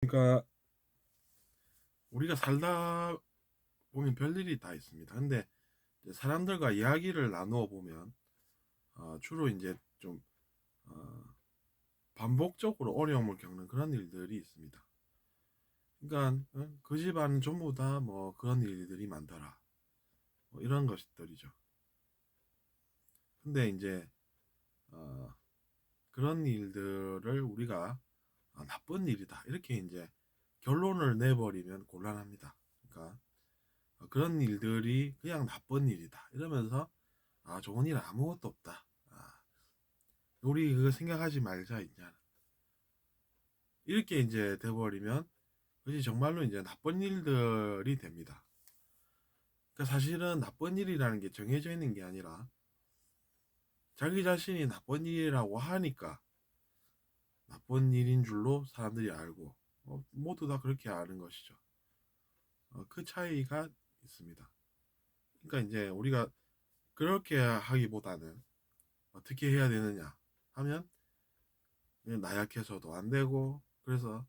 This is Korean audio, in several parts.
그러니까 우리가 살다 보면 별일이 다 있습니다. 근데 이제 사람들과 이야기를 나누어 보면 주로 이제 좀 어, 반복적으로 어려움을 겪는 그런 일들이 있습니다. 그러니까 그 집안은 전부 다 뭐 그런 일들이 많더라. 뭐 이런 것들이죠. 근데 이제 어, 그런 일들을 우리가 나쁜 일이다 이렇게 이제 결론을 내버리면 곤란합니다. 그러니까 그런 일들이 그냥 나쁜 일이다 이러면서 좋은 일 아무것도 없다. 우리 그거 생각하지 말자 있냐. 이렇게 이제 돼버리면 그것이 정말로 이제 나쁜 일들이 됩니다. 그러니까 사실은 나쁜 일이라는 게 정해져 있는 게 아니라 자기 자신이 나쁜 일이라고 하니까 나쁜 일인 줄로 사람들이 알고 모두 다 그렇게 아는 것이죠. 그 차이가 있습니다. 그러니까 이제 우리가 그렇게 하기보다는 어떻게 해야 되느냐 하면 나약해서도 안 되고 그래서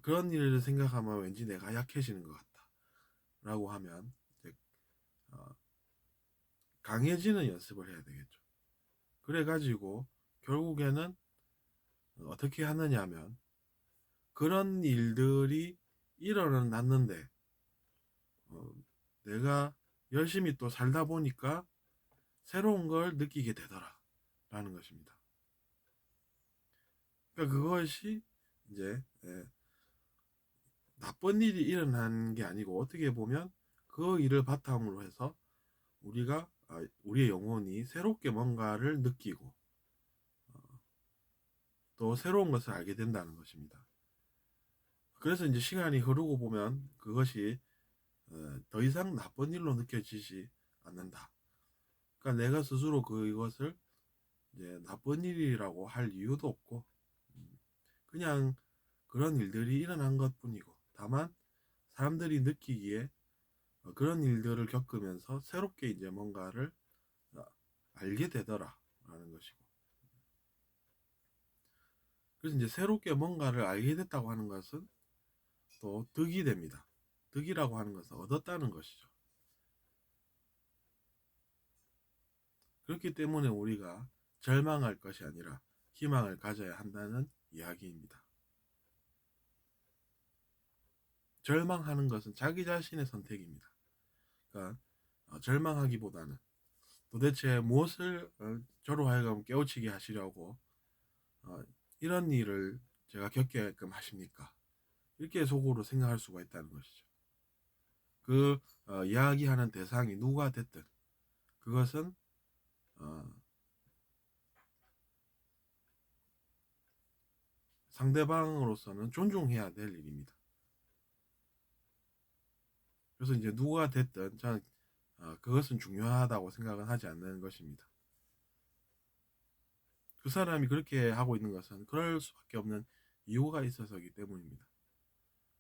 그런 일을 생각하면 왠지 내가 약해지는 것 같다 라고 하면 이제 어, 강해지는 연습을 해야 되겠죠. 그래 가지고 결국에는 어떻게 하느냐 하면 그런 일들이 일어났는데 어, 내가 열심히 또 살다 보니까 새로운 걸 느끼게 되더라 라는 것입니다. 그러니까 그것이 이제 나쁜 일이 일어난 게 아니고 어떻게 보면 그 일을 바탕으로 해서 우리가 우리의 영혼이 새롭게 뭔가를 느끼고 또 새로운 것을 알게 된다는 것입니다. 그래서 이제 시간이 흐르고 보면 그것이 더 이상 나쁜 일로 느껴지지 않는다. 그러니까 내가 스스로 그것을 이제 나쁜 일이라고 할 이유도 없고 그냥 그런 일들이 일어난 것뿐이고 다만 사람들이 느끼기에 그런 일들을 겪으면서 새롭게 이제 뭔가를 어, 알게 되더라라는 것이고 그래서 이제 새롭게 뭔가를 알게 됐다고 하는 것은 또 득이 됩니다. 득이라고 하는 것은 얻었다는 것이죠. 그렇기 때문에 우리가 절망할 것이 아니라 희망을 가져야 한다는 이야기입니다. 절망하는 것은 자기 자신의 선택입니다. 그러니까 절망하기보다는 도대체 무엇을 저로 하여금 깨우치게 하시려고 어, 이런 일을 제가 겪게끔 하십니까? 이렇게 속으로 생각할 수가 있다는 것이죠. 그 이야기하는 대상이 누가 됐든 그것은 어, 상대방으로서는 존중해야 될 일입니다. 그래서 이제 누가 됐든 저는 그것은 중요하다고 생각은 하지 않는 것입니다. 그 사람이 그렇게 하고 있는 것은 그럴 수밖에 없는 이유가 있어서기 때문입니다.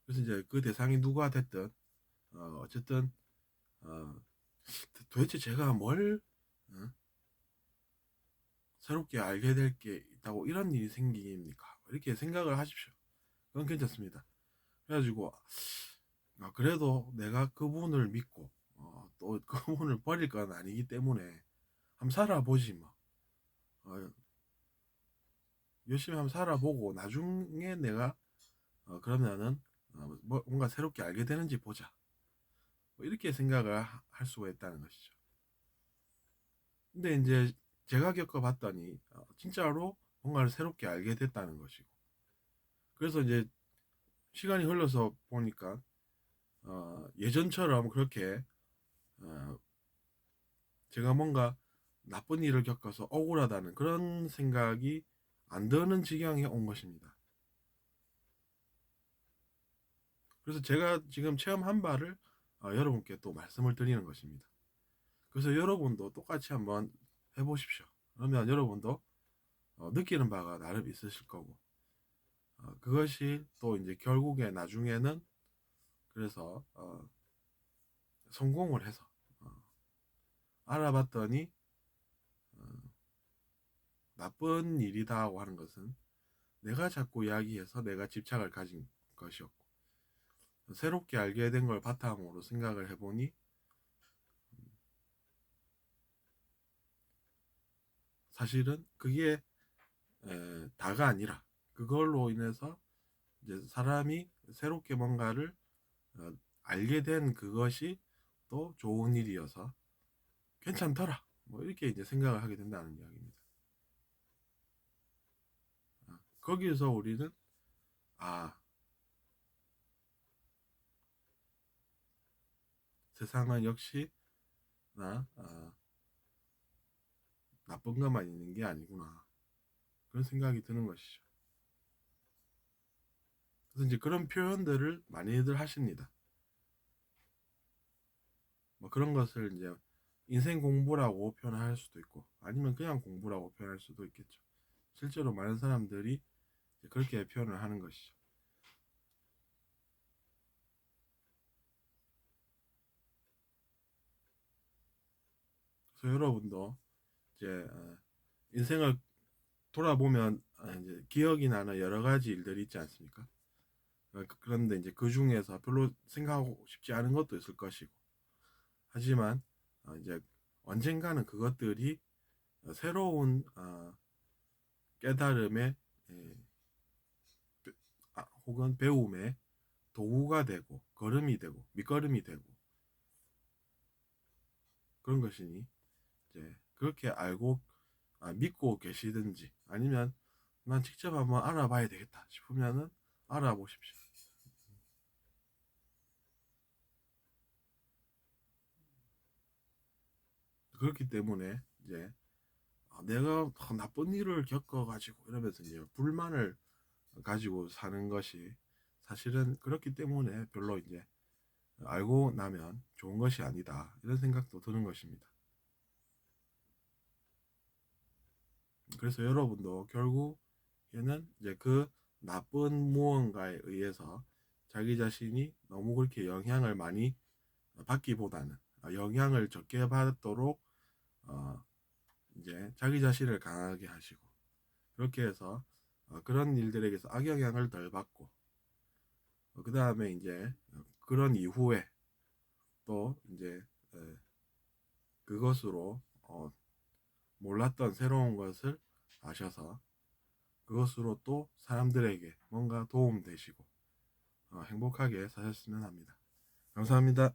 그래서 이제 그 대상이 누가 됐든 어쨌든 어, 도대체 제가 뭘 어, 새롭게 알게 될 게 있다고 이런 일이 생깁니까? 이렇게 생각을 하십시오. 그건 괜찮습니다. 그래가지고 그래도 내가 그분을 믿고 또 그분을 버릴 건 아니기 때문에 한번 살아보지 뭐. 어, 열심히 한번 살아보고 나중에 내가 그러면은 뭔가 새롭게 알게 되는지 보자. 뭐 이렇게 생각을 할 수가 있다는 것이죠. 근데 이제 제가 겪어봤더니 진짜로 뭔가를 새롭게 알게 됐다는 것이고. 그래서 이제 시간이 흘러서 보니까 예전처럼 그렇게 어, 제가 뭔가 나쁜 일을 겪어서 억울하다는 그런 생각이 안 드는 지경에 온 것입니다. 그래서 제가 지금 체험한 바를 여러분께 또 말씀을 드리는 것입니다. 그래서 여러분도 똑같이 한번 해보십시오. 그러면 여러분도 느끼는 바가 나름 있으실 거고, 그것이 또 이제 결국에 나중에는 그래서 성공을 해서 알아봤더니 어, 나쁜 일이다고 하는 것은 내가 자꾸 이야기해서 내가 집착을 가진 것이었고, 새롭게 알게 된 걸 바탕으로 생각을 해보니 사실은 그게 다가 아니라 그걸로 인해서 이제 사람이 새롭게 뭔가를 알게 된 그것이 또 좋은 일이어서 괜찮더라. 뭐 이렇게 이제 생각을 하게 된다는 이야기입니다. 거기에서 우리는 아, 세상은 역시 나 나쁜 것만 있는 게 아니구나. 그런 생각이 드는 것이죠. 그래서 이제 그런 표현들을 많이들 하십니다. 뭐 그런 것을 이제 인생 공부라고 표현할 수도 있고 아니면 그냥 공부라고 표현할 수도 있겠죠. 실제로 많은 사람들이 그렇게 표현을 하는 것이죠. 그래서 여러분도 이제 인생을 돌아보면 이제 기억이 나는 여러 가지 일들이 있지 않습니까? 그런데 이제 그 중에서 별로 생각하고 싶지 않은 것도 있을 것이고 하지만 이제 언젠가는 그것들이 새로운 깨달음의 예, 혹은 배움의 도구가 되고 걸음이 되고 밑거름이 되고 그런 것이니 이제 그렇게 알고 믿고 계시든지 아니면 난 직접 한번 알아봐야 되겠다 싶으면은 알아보십시오. 그렇기 때문에 이제 내가 나쁜 일을 겪어가지고 이러면서 이제 불만을 가지고 사는 것이 사실은 그렇기 때문에 별로 이제 알고 나면 좋은 것이 아니다 이런 생각도 드는 것입니다. 그래서 여러분도 결국에는 이제 그 나쁜 무언가에 의해서 자기 자신이 너무 그렇게 영향을 많이 받기보다는 영향을 적게 받도록 어, 이제 자기 자신을 강하게 하시고 그렇게 해서 그런 일들에게서 악영향을 덜 받고 그 다음에 이제 그런 이후에 또 이제 그것으로 몰랐던 새로운 것을 아셔서 그것으로 또 사람들에게 뭔가 도움 되시고 행복하게 사셨으면 합니다. 감사합니다.